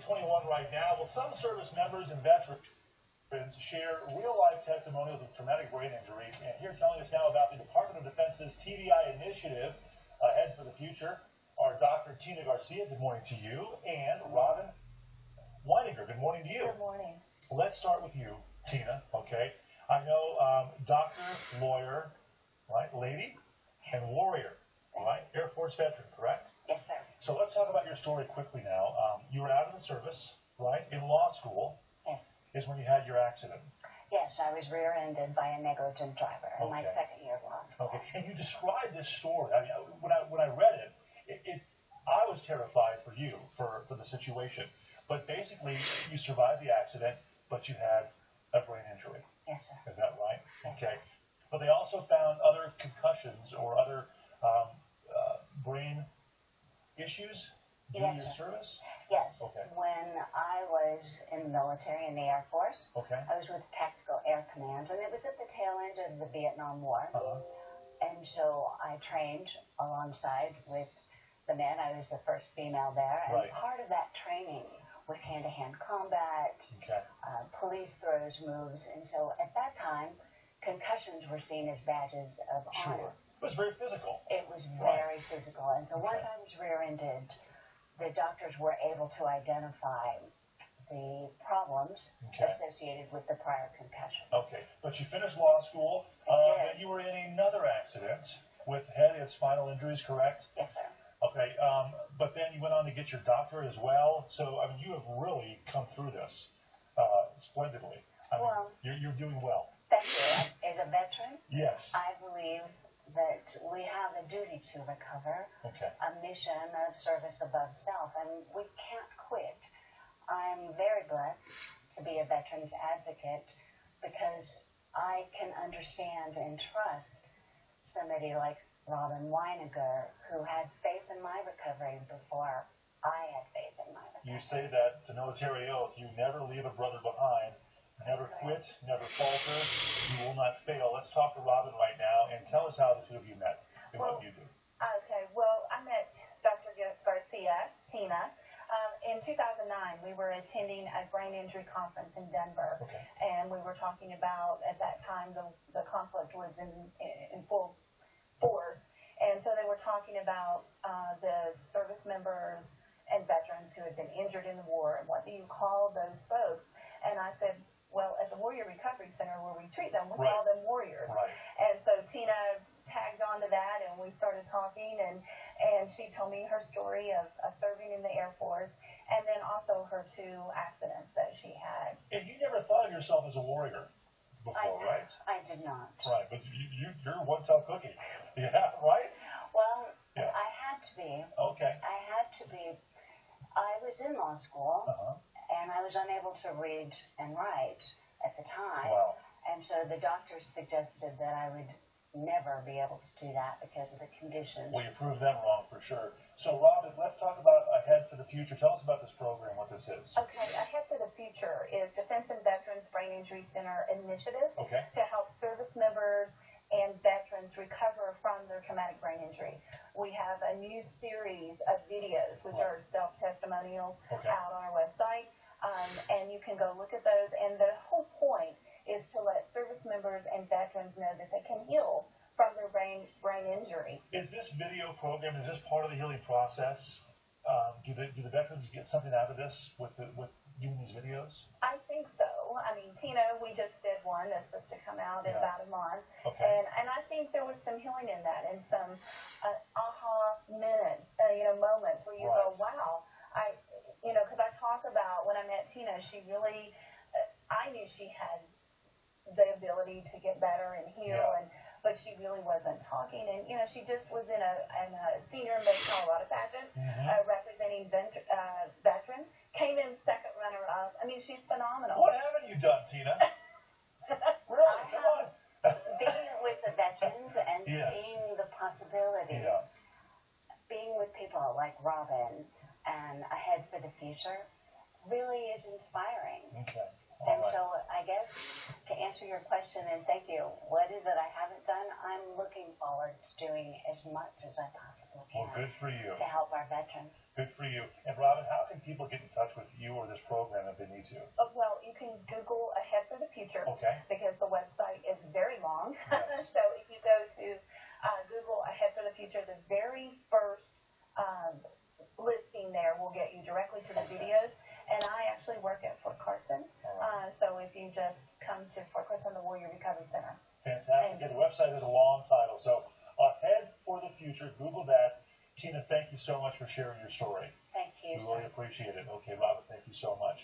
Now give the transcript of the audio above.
Fox21 right now. Well, some service members and veterans share real-life testimonials of traumatic brain injury. And here telling us now about the Department of Defense's TBI initiative, Heads for the Future, are Dr. Tina Garcia. Good morning to you. And Robin Weininger. Good morning to you. Good morning. Let's start with you, Tina, okay? I know doctor, lawyer, right, lady, and warrior, right? Air Force veteran, correct? Yes, sir. So let's talk about your story quickly now. You were out of the service, right? In law school. Yes. Is when you had your accident. Yes, I was rear-ended by a negligent driver in my second year of law school. Okay, and you described this story. I mean, when I read it, I was terrified for you, for the situation. But basically, you survived the accident, but you had a brain injury. Yes, sir. Is that right? Yes. Okay. But they also found other concussions or other brain issues during your service? Yes. Okay. When I was in the military, in the Air Force, okay. I was with Tactical Air Command, and it was at the tail end of the Vietnam War. And so I trained alongside with the men. I was the first female there, and part of that training was hand-to-hand combat, police throws, moves, and so at that time, concussions were seen as badges of honor. It was very physical. It was very physical, and so once I was rear-ended, the doctors were able to identify the problems associated with the prior concussion. Okay, but you finished law school, and you were in another accident with head and spinal injuries, correct? Yes, sir. Okay, but then you went on to get your doctorate as well. So, I mean, you have really come through this splendidly. I mean, you're doing well. Thank you. As a veteran, yes, I believe that we have a duty to recover, a mission of service above self, and we can't quit. I'm very blessed to be a veterans advocate because I can understand and trust somebody like Robin Weininger, who had faith in my recovery before I had faith in my recovery. You say that it's a military oath. You never leave a brother behind. Never quit, never falter. You will not fail. Let's talk to Robin right now and tell us how the two of you met and what you do. Okay, well, I met Dr. Garcia, Tina. In 2009, we were attending a brain injury conference in Denver, and we were talking about, at that time, the conflict was in full force, and so they were talking about the service members and veterans who had been injured in the war, and what do you call those folks? And I said, well, at the Warrior Recovery Center where we treat them, we call them warriors. And so Tina tagged onto that, and we started talking, and she told me her story of serving in the Air Force, and then also her two accidents that she had. And you never thought of yourself as a warrior before, right? I did not. Right, but you're one tough cookie. Yeah, right? Well, I had to be. Okay. I had to be. I was in law school, and I was unable to read and write at the time. Wow. And so the doctors suggested that I would never be able to do that because of the conditions. Well, you proved them wrong for sure. So, Robin, let's talk about Ahead for the Future. Tell us about this program, what this is. Okay, Ahead for the Future is Defense and Veterans Brain Injury Center initiative to help service members and veterans recover from their traumatic brain injury. We have a new series of videos, which are self-testimonials, out on our website, and you can go look at those. And the whole point is to let service members and veterans know that they can heal from their brain injury. Is this video program, is this part of the healing process? Do the veterans get something out of this with doing these videos? I think so. I mean, Tina, we just did one that's supposed to come out in about a month. And I think there was some healing in that and some aha minutes, moments where you go, wow. Because I talk about when I met Tina, she really, I knew she had the ability to get better and heal, but she really wasn't talking. And, she just was in a senior Miss Colorado pageant, representing veterans, came in second runner-up. I mean, she's phenomenal. What haven't you done, Tina? Really? Come on. Being with the veterans and seeing the possibilities, being with people like Robin and Ahead for the Future really is inspiring. And so I guess to answer your question, and thank you, what is it I haven't done? I'm looking forward to doing as much as I possibly can. Well, good for you. To help our veterans. Good for you. And Robin, how can people get in touch with you or this program if they need to? Well, you can Google Ahead for the Future. Okay. Because the website is very long. Yes. So if you go to Google Ahead for the Future, the very first listing there will get you directly to the videos. And I actually work at Fort Carson. So if you just come to Fort Carson, the Warrior Recovery Center. Fantastic. And the website is a long title. So Ahead for the Future, Google that. Tina, thank you so much for sharing your story. Thank you. We really appreciate it. Okay, Robin, thank you so much.